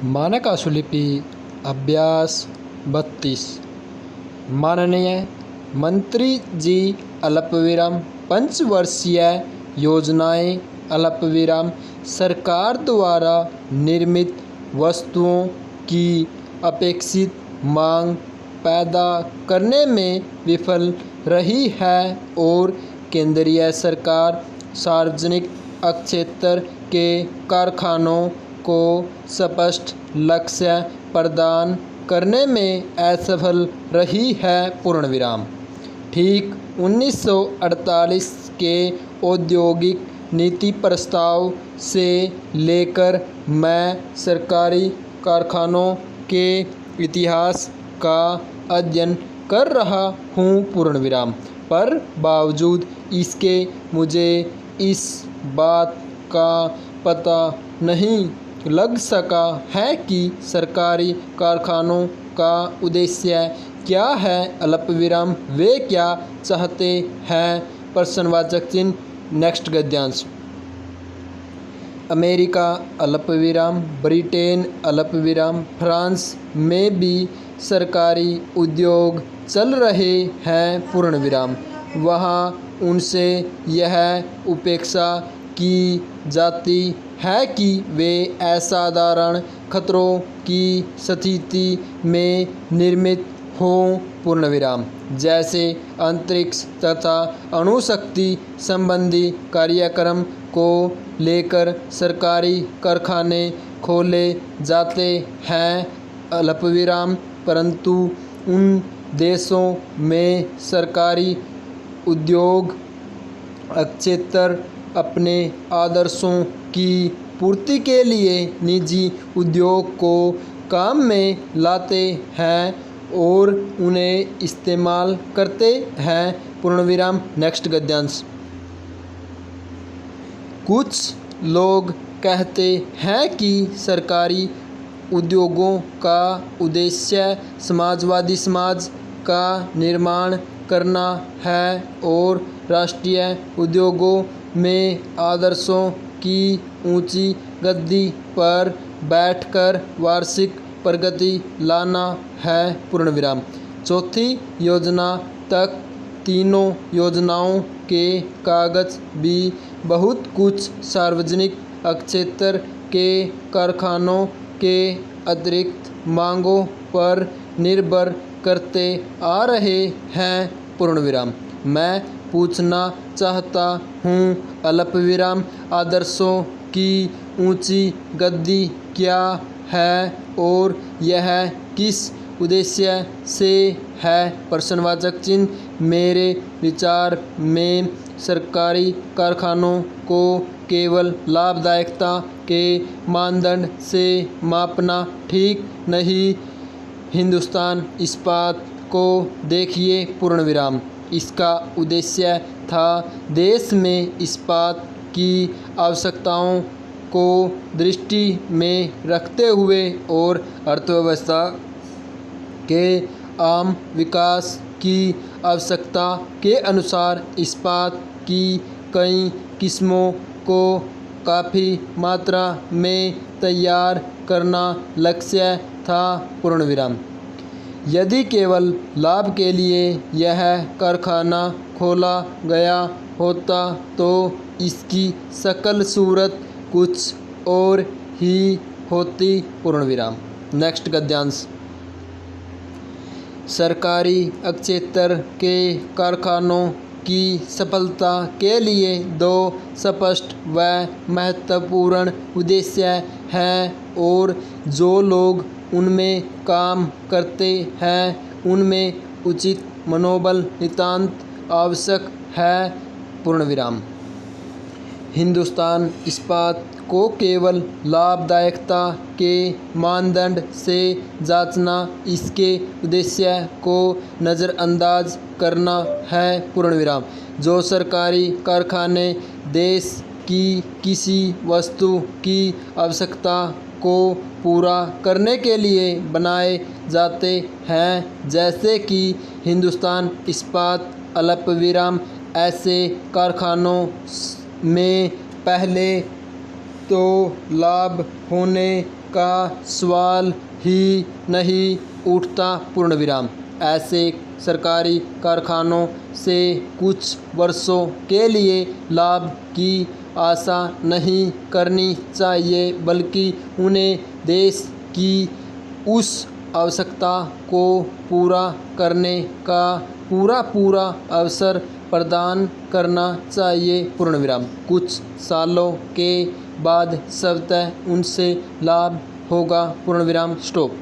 मानक आशुलिपि अभ्यास 32। माननीय मंत्री जी अल्पविराम पंचवर्षीय योजनाएं अल्पविराम सरकार द्वारा निर्मित वस्तुओं की अपेक्षित मांग पैदा करने में विफल रही है और केंद्रीय सरकार सार्वजनिक क्षेत्र के कारखानों को स्पष्ट लक्ष्य प्रदान करने में असफल रही है। पूर्णविराम। ठीक 1948 के औद्योगिक नीति प्रस्ताव से लेकर मैं सरकारी कारखानों के इतिहास का अध्ययन कर रहा हूँ। पूर्णविराम। पर बावजूद इसके मुझे इस बात का पता नहीं लग सका है कि सरकारी कारखानों का उद्देश्य क्या है। अल्पविराम वे क्या चाहते हैं। प्रश्नवाचक चिन्ह। नेक्स्ट गद्यांश। अमेरिका अल्पविराम ब्रिटेन अल्पविराम फ्रांस में भी सरकारी उद्योग चल रहे हैं। पूर्णविराम। वहाँ उनसे यह उपेक्षा की जाती है कि वे असाधारण खतरों की स्थिति में निर्मित हों। पूर्णविराम। जैसे अंतरिक्ष तथा अणुशक्ति संबंधी कार्यक्रम को लेकर सरकारी कारखाने खोले जाते हैं। अल्पविराम। परंतु उन देशों में सरकारी उद्योग क्षेत्र अपने आदर्शों की पूर्ति के लिए निजी उद्योग को काम में लाते हैं और उन्हें इस्तेमाल करते हैं। पूर्णविराम। नेक्स्ट गद्यांश। कुछ लोग कहते हैं कि सरकारी उद्योगों का उद्देश्य समाजवादी समाज का निर्माण करना है और राष्ट्रीय उद्योगों में आदर्शों की ऊंची गद्दी पर बैठकर वार्षिक प्रगति लाना है। पूर्णविराम। चौथी योजना तक तीनों योजनाओं के कागज भी बहुत कुछ सार्वजनिक क्षेत्र के कारखानों के अतिरिक्त मांगों पर निर्भर करते आ रहे हैं। पूर्णविराम। मैं पूछना चाहता हूँ अल्पविराम आदर्शों की ऊंची गद्दी क्या है और यह किस उद्देश्य से है। प्रश्नवाचक चिन्ह। मेरे विचार में सरकारी कारखानों को केवल लाभदायकता के मानदंड से मापना ठीक नहीं। हिंदुस्तान इस्पात को देखिए। पूर्णविराम। इसका उद्देश्य था देश में इस्पात की आवश्यकताओं को दृष्टि में रखते हुए और अर्थव्यवस्था के आम विकास की आवश्यकता के अनुसार इस्पात की कई किस्मों को काफ़ी मात्रा में तैयार करना लक्ष्य था। पूर्णविराम। यदि केवल लाभ के लिए यह कारखाना खोला गया होता तो इसकी शक्ल सूरत कुछ और ही होती। पूर्णविराम। नेक्स्ट गद्यांश। सरकारी क्षेत्र के कारखानों की सफलता के लिए दो स्पष्ट व महत्वपूर्ण उद्देश्य हैं और जो लोग उनमें काम करते हैं उनमें उचित मनोबल नितांत आवश्यक है। पूर्णविराम। हिंदुस्तान इस्पात को केवल लाभदायकता के मानदंड से जांचना इसके उद्देश्य को नज़रअंदाज करना है। पूर्णविराम। जो सरकारी कारखाने देश की किसी वस्तु की आवश्यकता को पूरा करने के लिए बनाए जाते हैं जैसे कि हिंदुस्तान इस्पात अल्पविराम ऐसे कारखानों में पहले तो लाभ होने का सवाल ही नहीं उठता पूर्ण विराम। ऐसे सरकारी कारखानों से कुछ वर्षों के लिए लाभ की आशा नहीं करनी चाहिए, बल्कि उन्हें देश की उस आवश्यकता को पूरा करने का पूरा अवसर प्रदान करना चाहिए पूर्ण विराम। कुछ सालों के बाद स्वतः उनसे लाभ होगा पूर्ण विराम स्टॉप।